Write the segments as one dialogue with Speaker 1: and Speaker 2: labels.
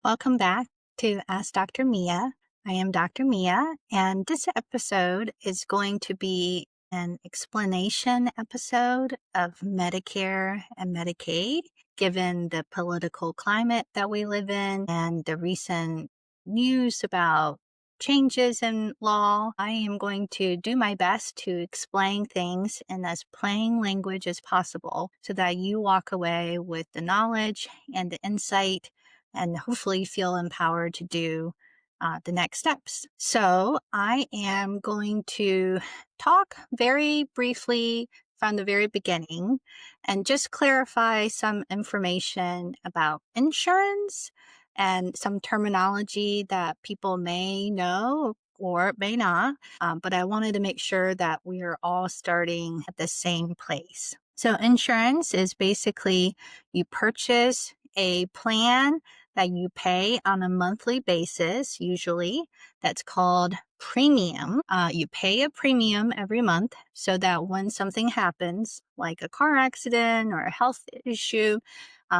Speaker 1: Welcome back to Ask Dr. Mia. I am Dr. Mia, and this episode is going to be an explanation episode of Medicare and Medicaid, given the political climate that we live in and the recent news about changes in law. I am going to do my best to explain things in as plain language as possible so that you walk away with the knowledge and the insight and hopefully feel empowered to do the next steps. So I am going to talk very briefly from the very beginning and just clarify some information about insurance and some terminology that people may know or may not. But I wanted to make sure that we are all starting at the same place. So insurance is basically you purchase a plan that you pay on a monthly basis, usually. That's called premium. You pay a premium every month so that when something happens, like a car accident or a health issue,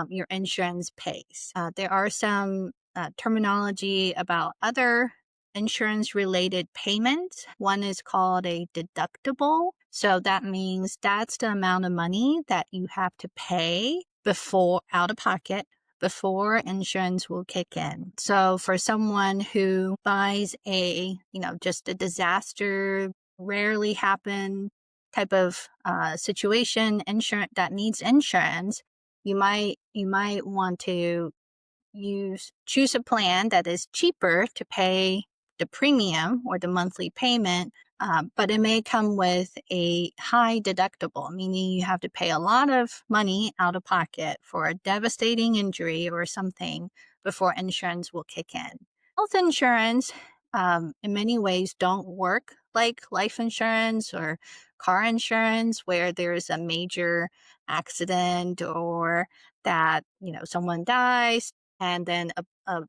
Speaker 1: your insurance pays. There are some terminology about other insurance-related payments. One is called a deductible. So that means that's the amount of money that you have to pay before out of pocket before insurance will kick in. So for someone who buys just a disaster, rarely happen type of situation, insurance that needs insurance, you might want to choose a plan that is cheaper to pay the premium or the monthly payment, but it may come with a high deductible, meaning you have to pay a lot of money out of pocket for a devastating injury or something before insurance will kick in. Health insurance, in many ways, don't work like life insurance or car insurance, where there's a major accident or that someone dies and then a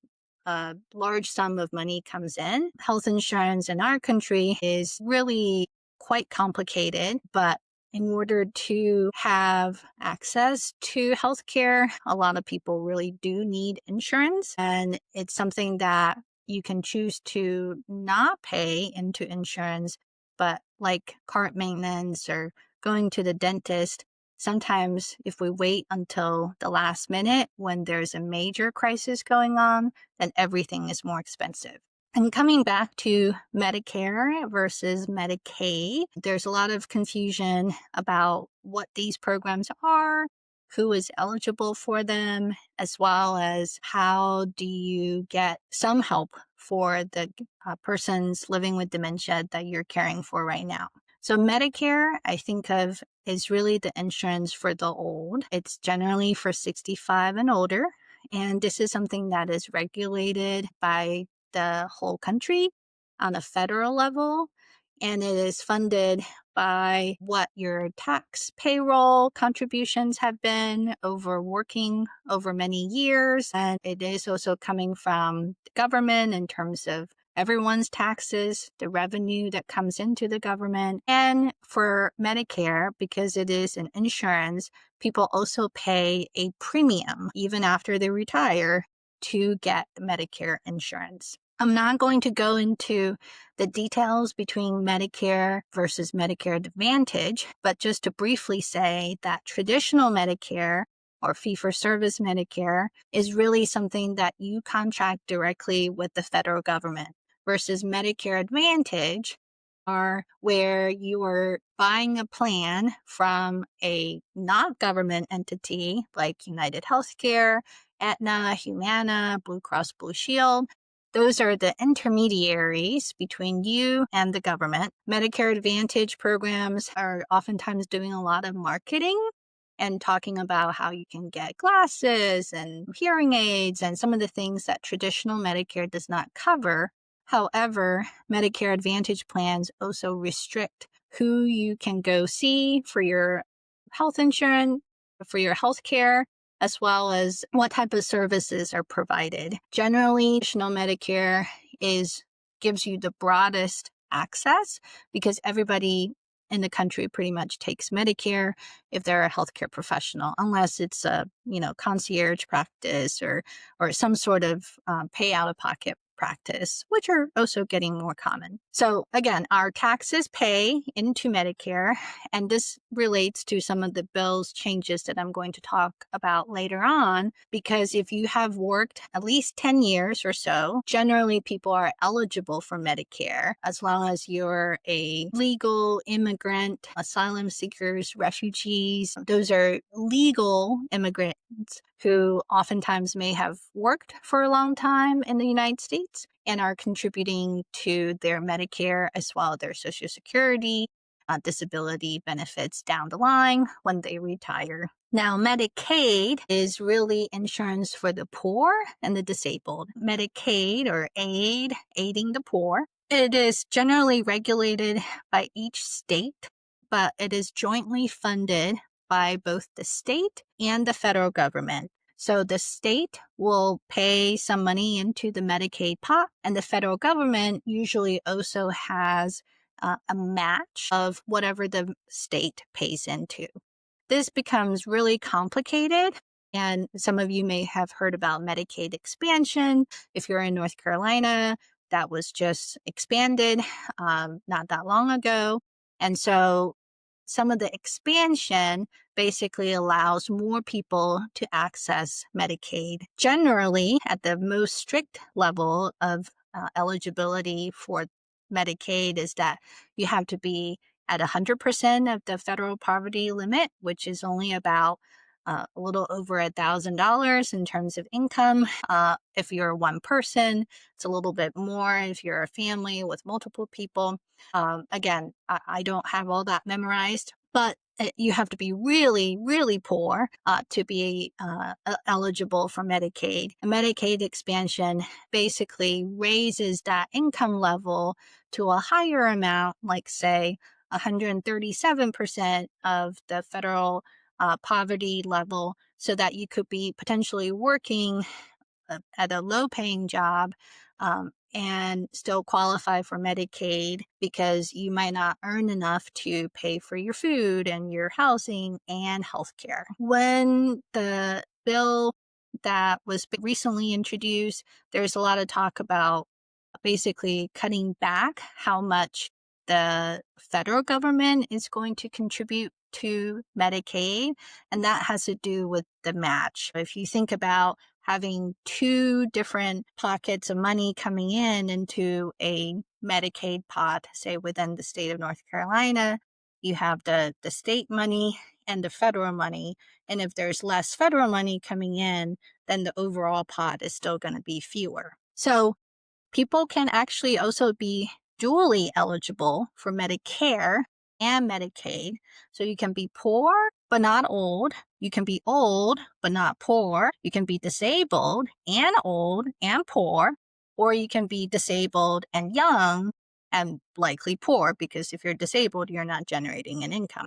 Speaker 1: large sum of money comes in. Health insurance in our country is really quite complicated, but in order to have access to healthcare, a lot of people really do need insurance, and it's something that you can choose to not pay into insurance, but like car maintenance or going to the dentist, sometimes if we wait until the last minute when there's a major crisis going on, then everything is more expensive. And coming back to Medicare versus Medicaid, there's a lot of confusion about what these programs are, who is eligible for them, as well as how do you get some help for the persons living with dementia that you're caring for right now. So Medicare, I think of, is really the insurance for the old. It's generally for 65 and older, and this is something that is regulated by the whole country on a federal level, and it is funded by what your tax payroll contributions have been over working over many years, and it is also coming from the government in terms of everyone's taxes, the revenue that comes into the government. And for Medicare, because it is an insurance, people also pay a premium even after they retire to get Medicare insurance. I'm not going to go into the details between Medicare versus Medicare Advantage, but just to briefly say that traditional Medicare or fee-for-service Medicare is really something that you contract directly with the federal government, versus Medicare Advantage are where you are buying a plan from a not government entity like United Healthcare, Aetna, Humana, Blue Cross Blue Shield. Those are the intermediaries between you and the government. Medicare Advantage programs are oftentimes doing a lot of marketing and talking about how you can get glasses and hearing aids and some of the things that traditional Medicare does not cover. However, Medicare Advantage plans also restrict who you can go see for your health insurance, for your health care, as well as what type of services are provided. Generally, traditional Medicare gives you the broadest access because everybody in the country pretty much takes Medicare if they're a healthcare professional, unless it's a concierge practice or some sort of pay out of pocket practice, which are also getting more common. So again, our taxes pay into Medicare, and this relates to some of the bill's changes that I'm going to talk about later on, because if you have worked at least 10 years or so, generally people are eligible for Medicare as long as you're a legal immigrant, asylum seekers, refugees. Those are legal immigrants who oftentimes may have worked for a long time in the United States and are contributing to their Medicare as well as their Social Security, disability benefits down the line when they retire. Now, Medicaid is really insurance for the poor and the disabled. Medicaid or aid, aiding the poor. It is generally regulated by each state, but it is jointly funded by both the state and the federal government. So the state will pay some money into the Medicaid pot, and the federal government usually also has a match of whatever the state pays into. This becomes really complicated, and some of you may have heard about Medicaid expansion. If you're in North Carolina, that was just expanded not that long ago. And so some of the expansion basically allows more people to access Medicaid. Generally, at the most strict level of eligibility for Medicaid is that you have to be at 100% of the federal poverty limit, which is only about a little over $1,000 in terms of income. If you're one person, it's a little bit more if you're a family with multiple people. Again, I don't have all that memorized, but you have to be really, really poor to be eligible for Medicaid. And Medicaid expansion basically raises that income level to a higher amount, like say 137% of the federal poverty level, so that you could be potentially working at a low paying job and still qualify for Medicaid because you might not earn enough to pay for your food and your housing and healthcare. When the bill that was recently introduced, there's a lot of talk about basically cutting back how much the federal government is going to contribute to Medicaid, and that has to do with the match. If you think about having two different pockets of money coming into a Medicaid pot, say within the state of North Carolina, you have the state money and the federal money. And if there's less federal money coming in, then the overall pot is still going to be fewer. So people can actually also be dually eligible for Medicare and Medicaid. So you can be poor, but not old. You can be old, but not poor. You can be disabled and old and poor, or you can be disabled and young and likely poor, because if you're disabled, you're not generating an income.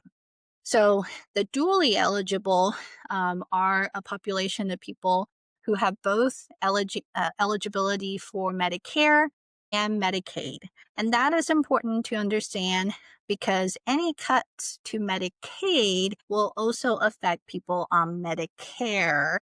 Speaker 1: So the dually eligible are a population of people who have both eligibility for Medicare and Medicaid. And that is important to understand because any cuts to Medicaid will also affect people on Medicare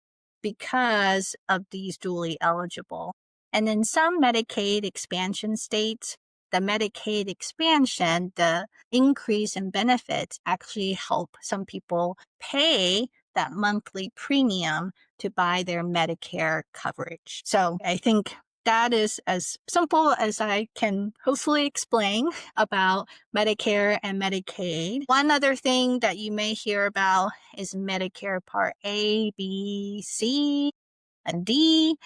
Speaker 1: because of these dually eligible. And in some Medicaid expansion states, the Medicaid expansion, the increase in benefits actually help some people pay that monthly premium to buy their Medicare coverage. So I think that is as simple as I can hopefully explain about Medicare and Medicaid. One other thing that you may hear about is Medicare Part A, B, C, and D.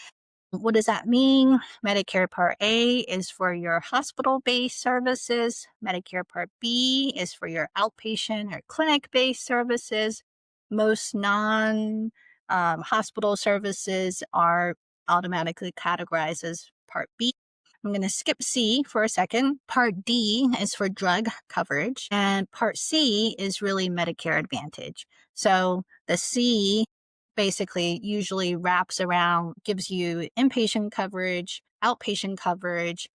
Speaker 1: What does that mean? Medicare Part A is for your hospital-based services. Medicare Part B is for your outpatient or clinic-based services. Most non-hospital services are automatically categorized as Part B. I'm going to skip C for a second. Part D is for drug coverage, and Part C is really Medicare Advantage. So the C basically usually wraps around, gives you inpatient coverage, outpatient coverage,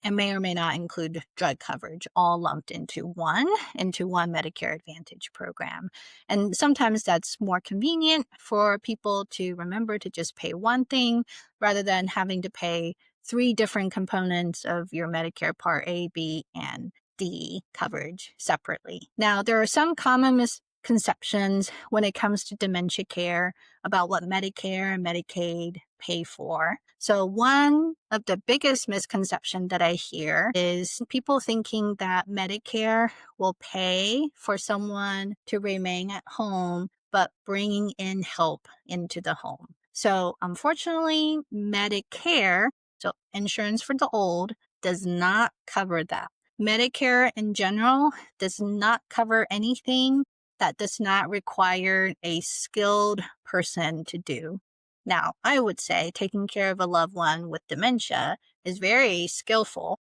Speaker 1: and may or may not include drug coverage, all lumped into one Medicare Advantage program. And sometimes that's more convenient for people to remember to just pay one thing rather than having to pay three different components of your Medicare Part A, B, and D coverage separately. Now, there are some common misconceptions when it comes to dementia care about what Medicare and Medicaid pay for. So one of the biggest misconceptions that I hear is people thinking that Medicare will pay for someone to remain at home, but bringing in help into the home. So unfortunately, Medicare, so insurance for the old, does not cover that. Medicare in general does not cover anything that does not require a skilled person to do. Now, I would say taking care of a loved one with dementia is very skillful,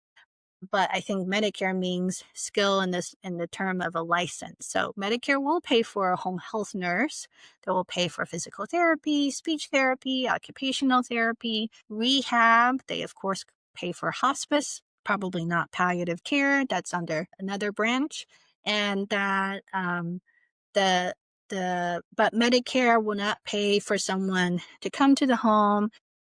Speaker 1: but I think Medicare means skill in the term of a license. So Medicare will pay for a home health nurse. They will pay for physical therapy, speech therapy, occupational therapy, rehab. They, of course, pay for hospice, probably not palliative care. That's under another branch. And that but Medicare will not pay for someone to come to the home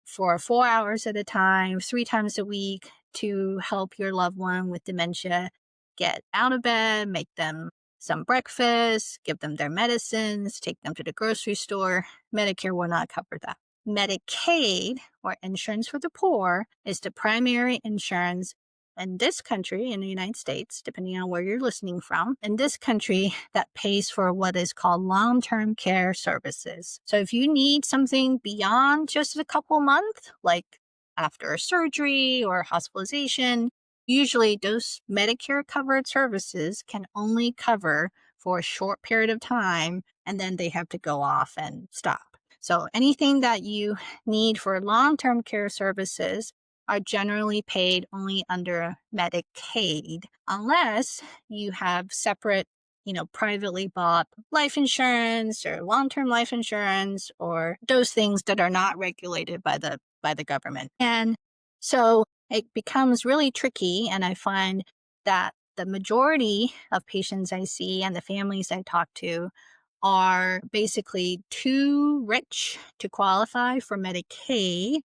Speaker 1: for 4 hours at a time, 3 times a week, to help your loved one with dementia get out of bed, make them some breakfast, give them their medicines, take them to the grocery store. Medicare will not cover that. Medicaid, or insurance for the poor, is the primary insurance in this country, in the United States, depending on where you're listening from, in this country that pays for what is called long-term care services. So if you need something beyond just a couple months, like after a surgery or hospitalization, usually those Medicare covered services can only cover for a short period of time, and then they have to go off and stop. So anything that you need for long-term care services are generally paid only under Medicaid, unless you have separate, privately bought life insurance or long-term life insurance, or those things that are not regulated by the government. And so it becomes really tricky, and I find that the majority of patients I see and the families I talk to are basically too rich to qualify for Medicaid,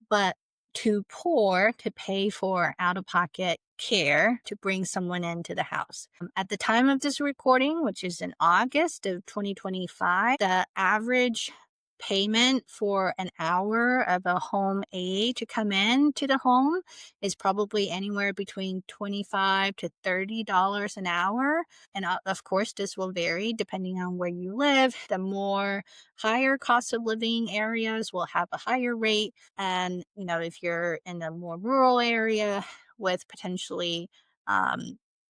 Speaker 1: but too poor to pay for out-of-pocket care to bring someone into the house. At the time of this recording, which is in August of 2025, the average payment for an hour of a home aide to come in to the home is probably anywhere between $25 to $30 an hour. And of course, this will vary depending on where you live. The more higher cost of living areas will have a higher rate. And, if you're in a more rural area with potentially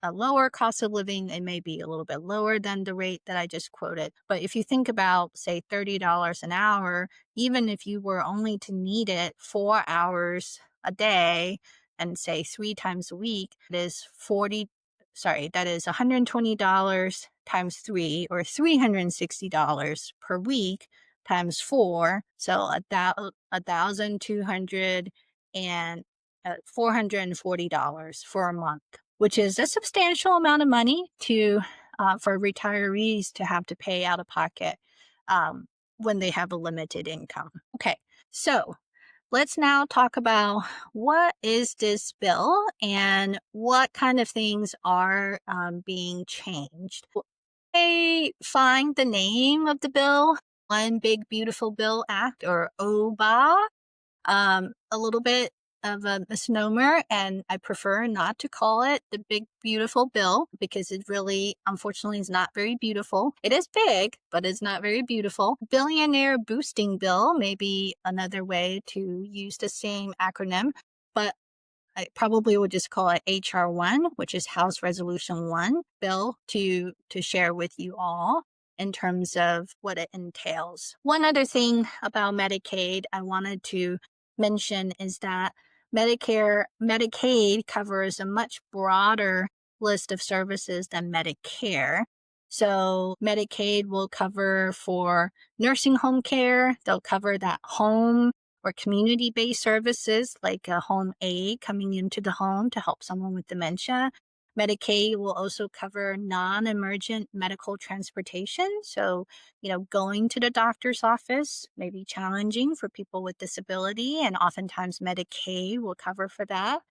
Speaker 1: a lower cost of living, it may be a little bit lower than the rate that I just quoted. But if you think about, say, $30 an hour, even if you were only to need it 4 hours a day and say 3 times a week, that is $120 times 3, or $360 per week times 4. So $1,200 and $440 for a month, which is a substantial amount of money for retirees to have to pay out of pocket when they have a limited income. Okay, so let's now talk about what is this bill and what kind of things are being changed. I find the name of the bill, One Big Beautiful Bill Act, or OBA, a little bit of a misnomer, and I prefer not to call it the Big Beautiful Bill, because it really, unfortunately, is not very beautiful. It is big, but it's not very beautiful. Billionaire Boosting Bill may be another way to use the same acronym, but I probably would just call it HR 1, which is House Resolution 1 bill to share with you all in terms of what it entails. One other thing about Medicaid I wanted to mention is that Medicaid covers a much broader list of services than Medicare. So Medicaid will cover for nursing home care. They'll cover that home or community-based services like a home aide coming into the home to help someone with dementia. Medicaid will also cover non-emergent medical transportation. So, going to the doctor's office may be challenging for people with disability, and oftentimes Medicaid will cover for that.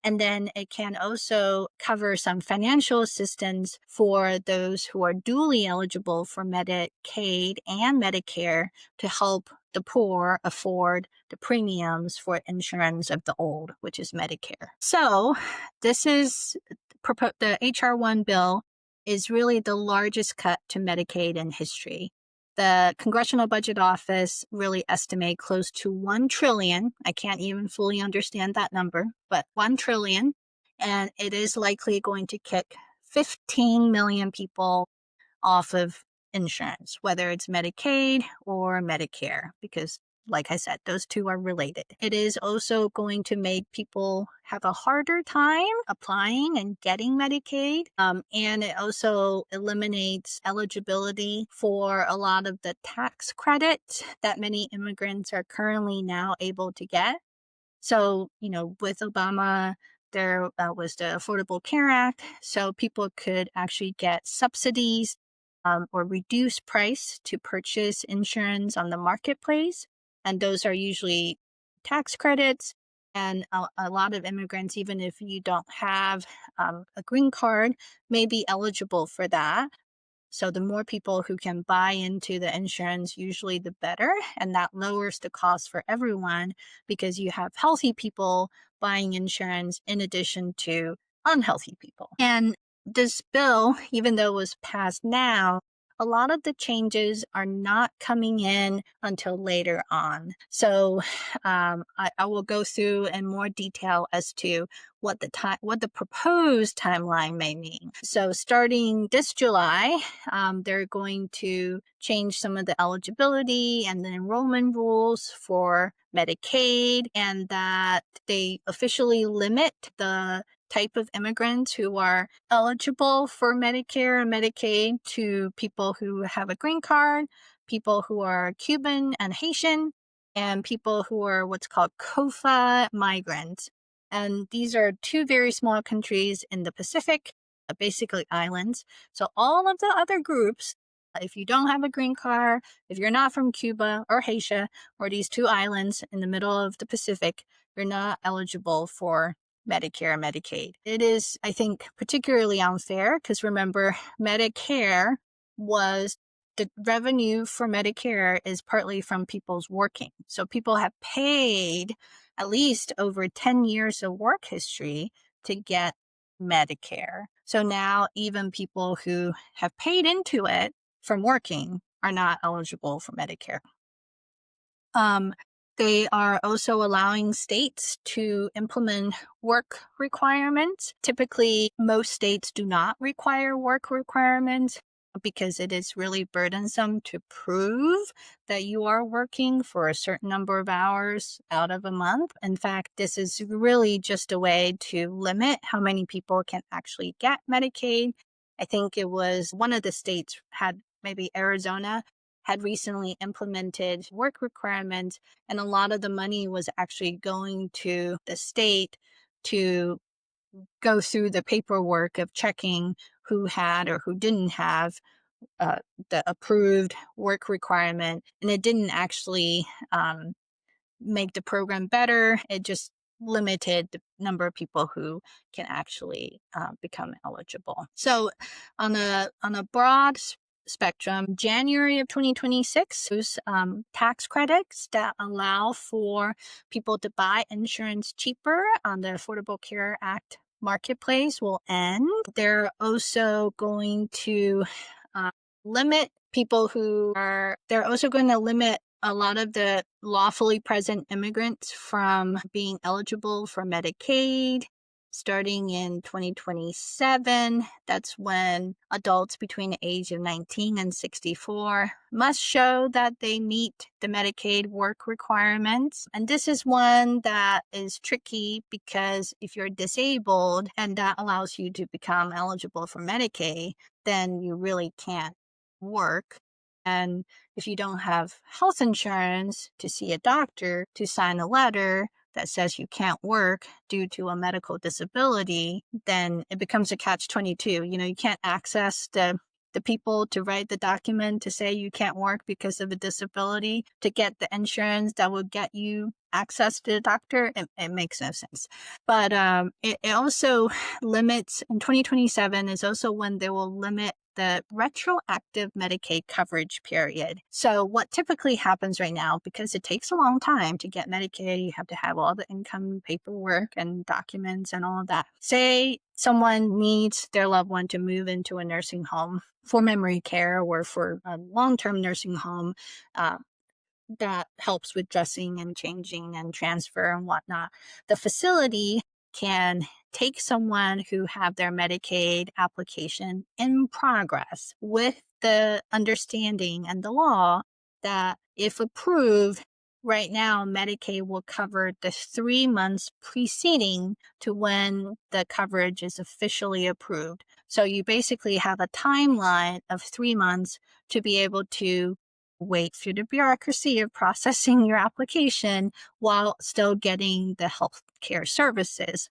Speaker 1: And then it can also cover some financial assistance for those who are duly eligible for Medicaid and Medicare to help the poor afford the premiums for insurance of the old, which is Medicare. So this is the HR 1 bill is really the largest cut to Medicaid in history. The Congressional Budget Office really estimate close to 1 trillion. I can't even fully understand that number, but 1 trillion. And it is likely going to kick 15 million people off of insurance, whether it's Medicaid or Medicare, because like I said, those two are related. It is also going to make people have a harder time applying and getting Medicaid. And it also eliminates eligibility for a lot of the tax credits that many immigrants are currently now able to get. So, with Obama, there was the Affordable Care Act, so people could actually get subsidies or reduced price to purchase insurance on the marketplace. And those are usually tax credits. And a lot of immigrants, even if you don't have a green card, may be eligible for that. So the more people who can buy into the insurance, usually the better. And that lowers the cost for everyone because you have healthy people buying insurance in addition to unhealthy people. And this bill, even though it was passed now, a lot of the changes are not coming in until later on. So I will go through in more detail as to what the proposed timeline may mean. So starting this July, they're going to change some of the eligibility and the enrollment rules for Medicaid, and that they officially limit the type of immigrants who are eligible for Medicare and Medicaid to people who have a green card, people who are Cuban and Haitian, and people who are what's called COFA migrants. And these are two very small countries in the Pacific, basically islands. So all of the other groups, if you don't have a green card, if you're not from Cuba or Haiti or these two islands in the middle of the Pacific, you're not eligible for Medicare and Medicaid. It is, I think, particularly unfair because remember, Medicare was the revenue for Medicare is partly from people's working. So people have paid at least over 10 years of work history to get Medicare. So now even people who have paid into it from working are not eligible for Medicare. They are also allowing states to implement work requirements. Typically, most states do not require work requirements because it is really burdensome to prove that you are working for a certain number of hours out of a month. In fact, this is really just a way to limit how many people can actually get Medicaid. I think it was one of the states had, maybe Arizona, had recently implemented work requirements, and a lot of the money was actually going to the state to go through the paperwork of checking who had or who didn't have the approved work requirement. And it didn't actually make the program better. It just limited the number of people who can actually become eligible. So on a broad spectrum, January of 2026, there's tax credits that allow for people to buy insurance cheaper on the Affordable Care Act marketplace will end. They're also going to limit people they're also going to limit a lot of the lawfully present immigrants from being eligible for Medicaid. Starting in 2027, that's when adults between the age of 19 and 64 must show that they meet the Medicaid work requirements. And this is one that is tricky because if you're disabled and that allows you to become eligible for Medicaid, then you really can't work. And if you don't have health insurance to see a doctor to sign a letter that says you can't work due to a medical disability, then it becomes a catch-22. You can't access the people to write the document to say you can't work because of a disability to get the insurance that will get you access to the doctor. It makes no sense. But it also limits, in 2027 is also when they will limit the retroactive Medicaid coverage period. So what typically happens right now, because it takes a long time to get Medicaid, you have to have all the income paperwork and documents and all of that. Say someone needs their loved one to move into a nursing home for memory care or for a long-term nursing home, that helps with dressing and changing and transfer and whatnot. The facility can take someone who have their Medicaid application in progress with the understanding and the law that if approved, right now Medicaid will cover the 3 months preceding to when the coverage is officially approved. So you basically have a timeline of 3 months to be able to wait through the bureaucracy of processing your application while still getting the health care services.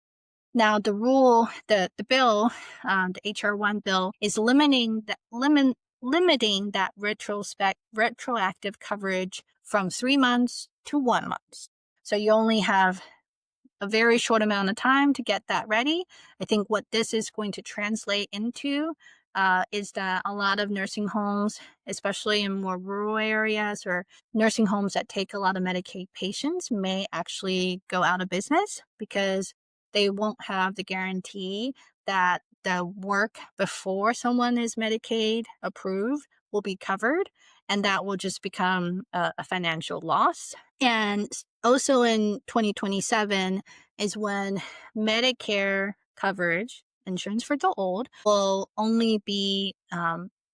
Speaker 1: Now, the rule, the bill, the HR 1 bill, is limiting that retroactive coverage from 3 months to 1 month. So you only have a very short amount of time to get that ready. I think what this is going to translate into is that a lot of nursing homes, especially in more rural areas or nursing homes that take a lot of Medicaid patients, may actually go out of business because they won't have the guarantee that the work before someone is Medicaid approved will be covered, and that will just become a financial loss. And also in 2027 is when Medicare coverage, insurance for the old, will only be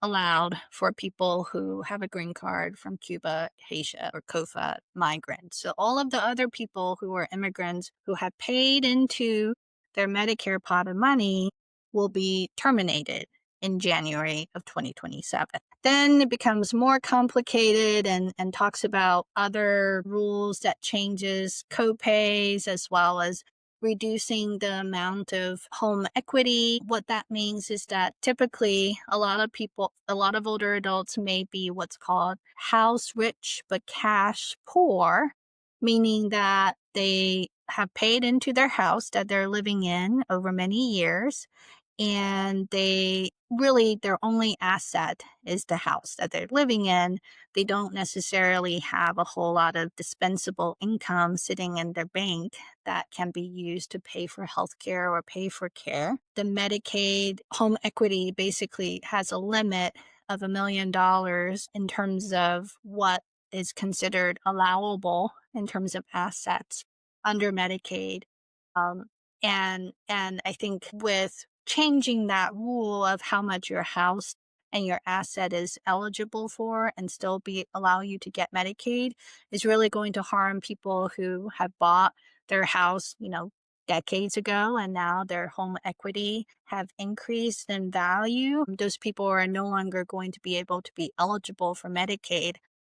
Speaker 1: allowed for people who have a green card from Cuba, Haiti, or COFA migrants. So all of the other people who are immigrants who have paid into their Medicare pot of money will be terminated in January of 2027. Then it becomes more complicated and talks about other rules that changes co-pays as well as reducing the amount of home equity. What that means is that typically a lot of older adults may be what's called house rich but cash poor, meaning that they have paid into their house that they're living in over many years, and their only asset is the house that they're living in. They don't necessarily have a whole lot of dispensable income sitting in their bank that can be used to pay for healthcare or pay for care. The Medicaid home equity basically has a limit of $1 million in terms of what is considered allowable in terms of assets under Medicaid. And I think with changing that rule of how much your house and your asset is eligible for and still allow you to get Medicaid is really going to harm people who have bought their house, decades ago, and now their home equity have increased in value. Those people are no longer going to be able to be eligible for Medicaid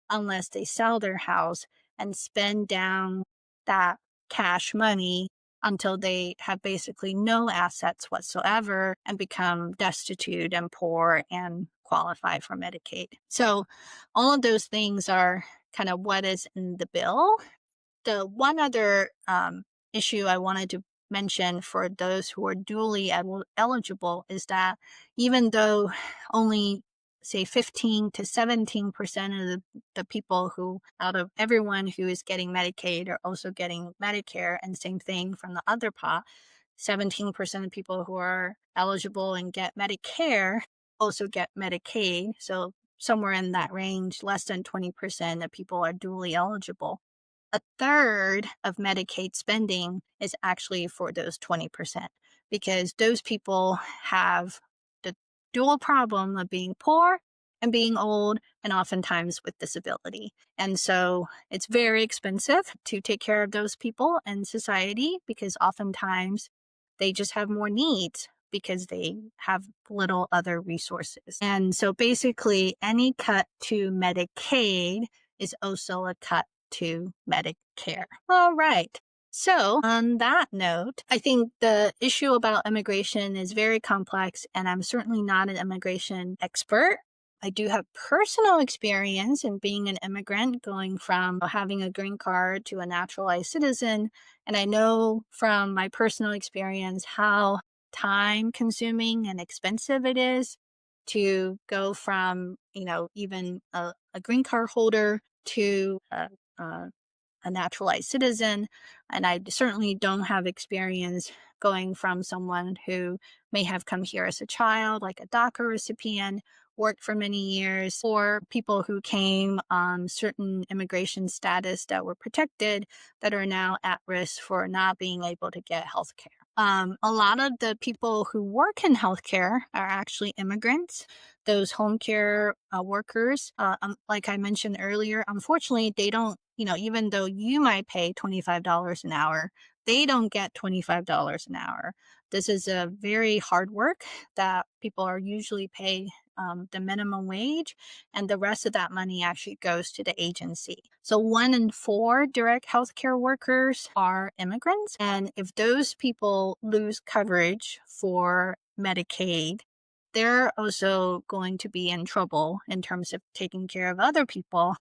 Speaker 1: unless they sell their house and spend down that cash money until they have basically no assets whatsoever and become destitute and poor and qualify for Medicaid. So all of those things are kind of what is in the bill. The one other issue I wanted to mention for those who are dually eligible is that even though only say 15 to 17% of the people who, out of everyone who is getting Medicaid, are also getting Medicare, and same thing from the other pot, 17% of people who are eligible and get Medicare also get Medicaid. So somewhere in that range, less than 20% of people are dually eligible. A third of Medicaid spending is actually for those 20% because those people have the dual problem of being poor and being old and oftentimes with disability. And so it's very expensive to take care of those people in society because oftentimes they just have more needs because they have little other resources. And so basically, any cut to Medicaid is also a cut to Medicare. All right. So, on that note, I think the issue about immigration is very complex, and I'm certainly not an immigration expert. I do have personal experience in being an immigrant, going from having a green card to a naturalized citizen. And I know from my personal experience how time consuming and expensive it is to go from, even a green card holder to a naturalized citizen. And I certainly don't have experience going from someone who may have come here as a child, like a DACA recipient, worked for many years, or people who came on certain immigration status that were protected that are now at risk for not being able to get health care. A lot of the people who work in healthcare are actually immigrants. Those home care workers, like I mentioned earlier, unfortunately, they don't, even though you might pay $25 an hour, they don't get $25 an hour. This is a very hard work that people are usually paid the minimum wage, and the rest of that money actually goes to the agency. So 1 in 4 direct healthcare workers are immigrants. And if those people lose coverage for Medicaid, they're also going to be in trouble in terms of taking care of other people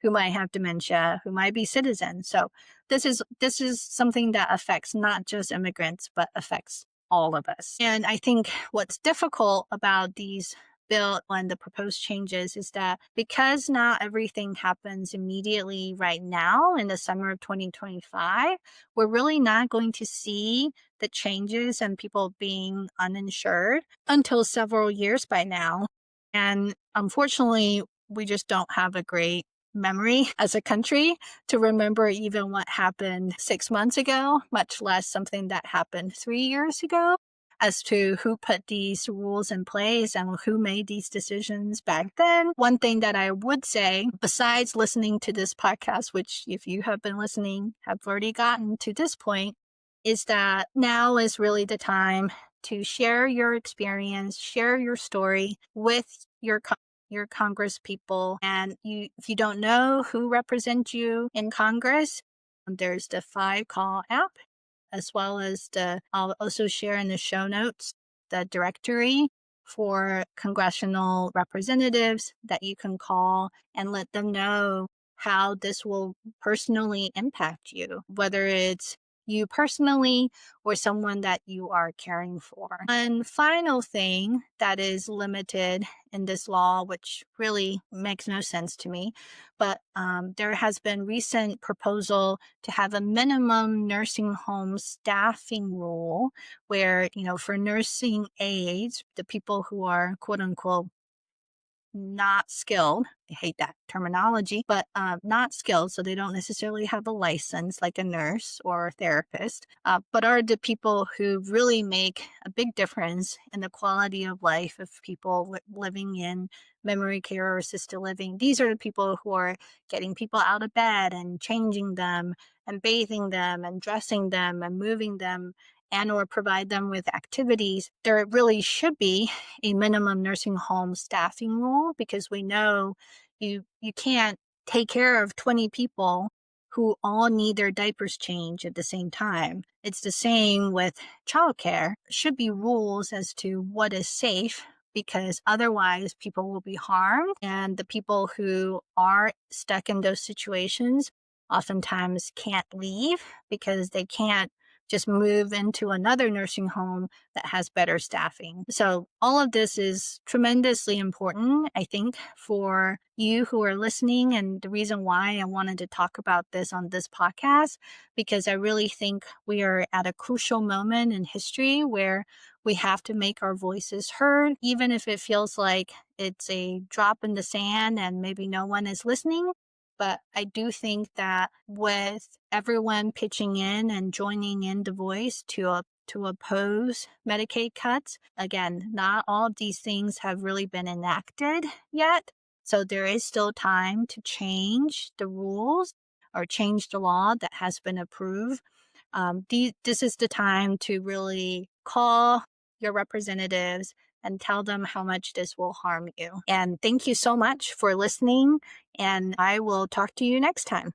Speaker 1: who might have dementia, who might be citizens. So this is something that affects not just immigrants, but affects all of us. And I think what's difficult about these bill and the proposed changes is that because not everything happens immediately right now in the summer of 2025, we're really not going to see the changes and people being uninsured until several years by now. And unfortunately, we just don't have a great memory as a country to remember even what happened 6 months ago, much less something that happened 3 years ago, as to who put these rules in place and who made these decisions back then. One thing that I would say, besides listening to this podcast, which if you have been listening, have already gotten to this point, is that now is really the time to share your experience, share your story with your Congress people. And if you don't know who represents you in Congress, there's the 5Call app, as well as I'll also share in the show notes the directory for congressional representatives that you can call and let them know how this will personally impact you, whether it's you personally or someone that you are caring for. One final thing that is limited in this law, which really makes no sense to me, but there has been recent proposal to have a minimum nursing home staffing rule where, for nursing aides, the people who are quote unquote not skilled. I hate that terminology, but not skilled. So they don't necessarily have a license like a nurse or a therapist, but are the people who really make a big difference in the quality of life of people living in memory care or assisted living. These are the people who are getting people out of bed and changing them and bathing them and dressing them and moving them and or provide them with activities. There really should be a minimum nursing home staffing rule, because we know you can't take care of 20 people who all need their diapers changed at the same time. It's the same with childcare. There should be rules as to what is safe, because otherwise people will be harmed, and the people who are stuck in those situations oftentimes can't leave because they can't just move into another nursing home that has better staffing. So all of this is tremendously important, I think, for you who are listening. And the reason why I wanted to talk about this on this podcast, because I really think we are at a crucial moment in history where we have to make our voices heard, even if it feels like it's a drop in the sand and maybe no one is listening. But I do think that with everyone pitching in and joining in the voice to oppose Medicaid cuts, again, not all of these things have really been enacted yet. So there is still time to change the rules or change the law that has been approved. This is the time to really call your representatives and tell them how much this will harm you. And thank you so much for listening, and I will talk to you next time.